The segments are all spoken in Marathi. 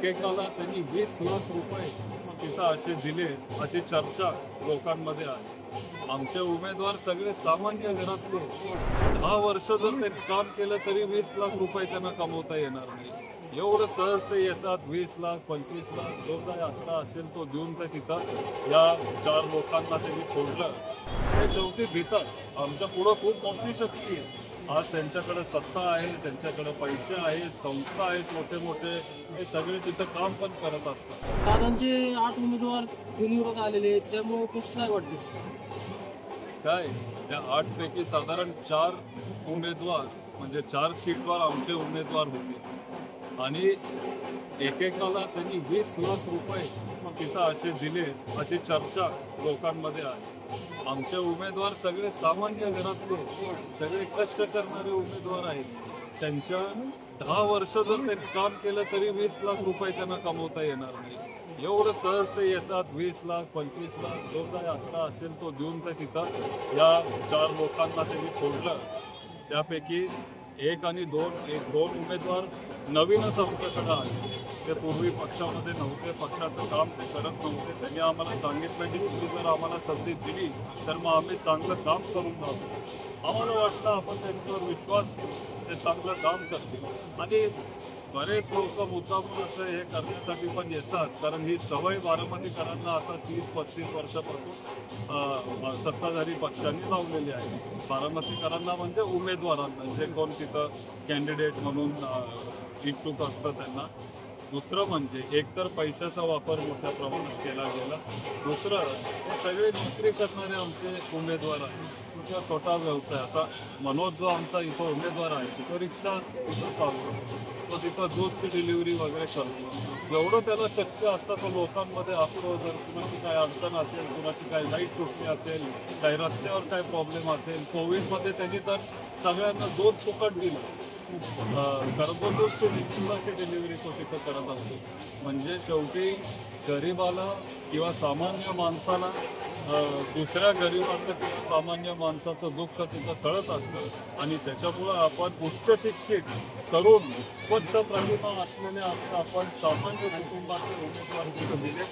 एकेकाला त्यांनी 20 लाख रुपये तिथं असे दिले, अशी चर्चा लोकांमध्ये आहे। आमचे उमेदवार सगळे सामान्य घरातले 10 वर्ष जर त्यांनी काम केलं तरी 20 लाख रुपये त्यांना कमवता येणार नाही। एवढं सहज ते येतात, 20 लाख 25 लाख जो काही आकडा असेल तो देऊन ते तिथं या 4 लोकांना त्यांनी फोडलं। ते शेवटी भीतात। आमच्या पुढं खूप मोठी शक्ती आहे। आज त्यांच्याकडे सत्ता आहे, त्यांच्याकडे पैसे आहेत, संस्था आहेत मोठे मोठे, हे सगळे तिथं काम पण करत असतात। दादांचे 8 उमेदवार बिनविरोध आलेले आहेत, त्यामुळे कसं काय वाटतं काय त्या 8 पैकी साधारण 4 उमेदवार म्हणजे 4 सीटवर आमचे उमेदवार होते आणि एकेकाला त्यांनी 20 लाख रुपये तिथं असे दिले, अशी चर्चा लोकांमध्ये आहे। आमचे उमेदवार सगळे सामान्य घरातले, सगळे कष्ट करणारे उमेदवार आहेत। त्यांच्या 10 वर्ष जर त्यांनी काम केलं तरी 20 लाख रुपये त्यांना कमवता येणार नाही। एवढं सहज ते येतात, 20 लाख 25 लाख जो काही आकडा असेल तो देऊन ते तिथं या 4 लोकांना त्यांनी फोडलं। त्यापैकी 1 आणि 2 उमेदवार नवीनच आमच्याकडे आले। ते पूर्वी पक्षामध्ये नव्हते, पक्षाचं काम ते करत नव्हते। त्यांनी आम्हाला सांगितलं की तुम्ही जर आम्हाला संधी दिली तर मग आम्ही चांगलं काम करून जाऊ। आम्हाला वाटलं आपण त्यांच्यावर विश्वास करू, ते चांगलं काम करतील आणि बरेच लोक मुद्दामून असं हे करण्यासाठी पण येतात, कारण ही सवय बारामतीकरांना आता 30-35 वर्षापासून सत्ताधारी पक्षांनी लावलेली आहे। बारामतीकरांना म्हणजे उमेदवारांना, जे कोण तिथं कॅन्डिडेट म्हणून इच्छुक असतं त्यांना। दुसरं म्हणजे एकतर पैशाचा वापर मोठ्या प्रमाणात केला गेला, दुसरं हे सगळे नोकरी करणारे आमचे उमेदवार आहेत, तुमचा छोटा व्यवसाय। आता मनोज जो आमचा इथं उमेदवार आहे तिथं रिक्षा तिथं चालतो, तो तिथं दूधची डिलिव्हरी वगैरे करतो। जेवढं त्याला शक्य असतं तो लोकांमध्ये असतो। जर कुणाची काय अडचण असेल, कुणाची काय लाईट तुटली असेल, काही रस्त्यावर काय प्रॉब्लेम असेल, कोविडमध्ये त्यांनी तर सगळ्यांना दूध फुकट दिलं, घरपोच दूधची डिलिव्हरी तो तिथं करत असतो। म्हणजे शेवटी गरिबाला किंवा सामान्य माणसाला दुसऱ्या गरिबाचं किंवा सामान्य माणसाचं दुःख तिथं कळत असतं आणि त्याच्यामुळं आपण उच्च शिक्षित तरुण स्वच्छ प्रतिमा असलेले आपण सामान्य कुटुंबाचे उमेदवार तिथं दिले।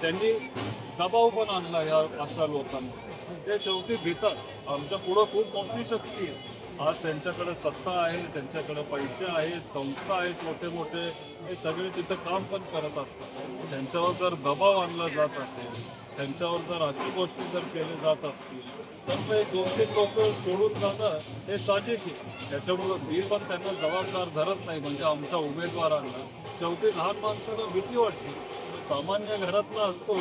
त्यांनी दबाव पण आणला या अशा लोकांना। ते शेवटी भीतात। आमच्या पुढं खूप मोठी शक्ती आहे। आज त्यांच्याकडे सत्ता आहे, त्यांच्याकडे पैसे आहेत, संस्था आहेत मोठे मोठे, हे सगळे तिथं काम पण करत असतात। त्यांच्यावर जर दबाव आणला जात असेल, त्यांच्यावर जर अशी गोष्टी जर केल्या जात असतील तर ते 2-3 लोक सोडून जाणं हे साहजिक आहे। त्याच्यामुळं मी पण त्यांना जबाबदार धरत नाही। म्हणजे आमच्या उमेदवारांना शेवटी लहान माणसाला भीती वाटते, सामान्य घरातला असतो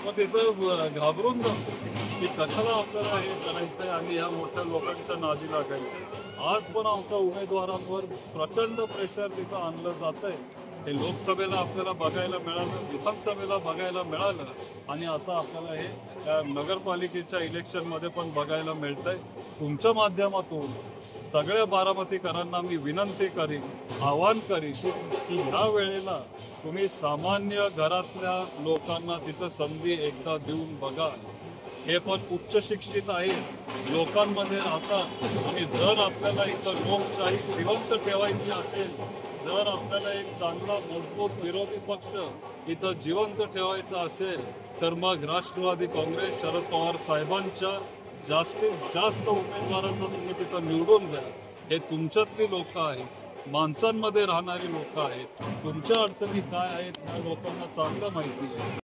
मग तिथं घाबरून जातो की कशाला आपल्याला हे करायचं आहे आणि ह्या मोठ्या लोकांच्या नादी लागायचं। आज पण आमच्या उमेदवारांवर प्रचंड प्रेशर तिथं आणलं जात आहे। हे लोकसभेला आपल्याला बघायला मिळालं, विधानसभेला बघायला मिळालं आणि आता आपल्याला हे नगरपालिकेच्या इलेक्शनमध्ये पण बघायला मिळतंय। तुमच्या माध्यमातून सगळ्या बारामतीकरांना मी विनंती करीन, आवाहन करीन की ह्या वेळेला तुम्ही सामान्य घरातल्या लोकांना तिथं संधी एकदा देऊन बघा। हे पण उच्च शिक्षित आहेत, लोकांमध्ये राहतात आणि जर आपल्याला इथं लोकशाही जिवंत ठेवायची असेल, जर आपल्याला एक चांगला मजबूत विरोधी पक्ष इथं जिवंत ठेवायचा असेल तर मग राष्ट्रवादी काँग्रेस शरद पवार साहेबांच्या जास्तीत जास्त उमेदवारांना तुम्ही तिथं निवडून द्या। हे तुमच्यातली लोक आहेत, माणसांमध्ये राहणारी लोक आहेत, तुमच्या अडचणी काय आहेत ह्या लोकांना चांगलं माहिती आहे।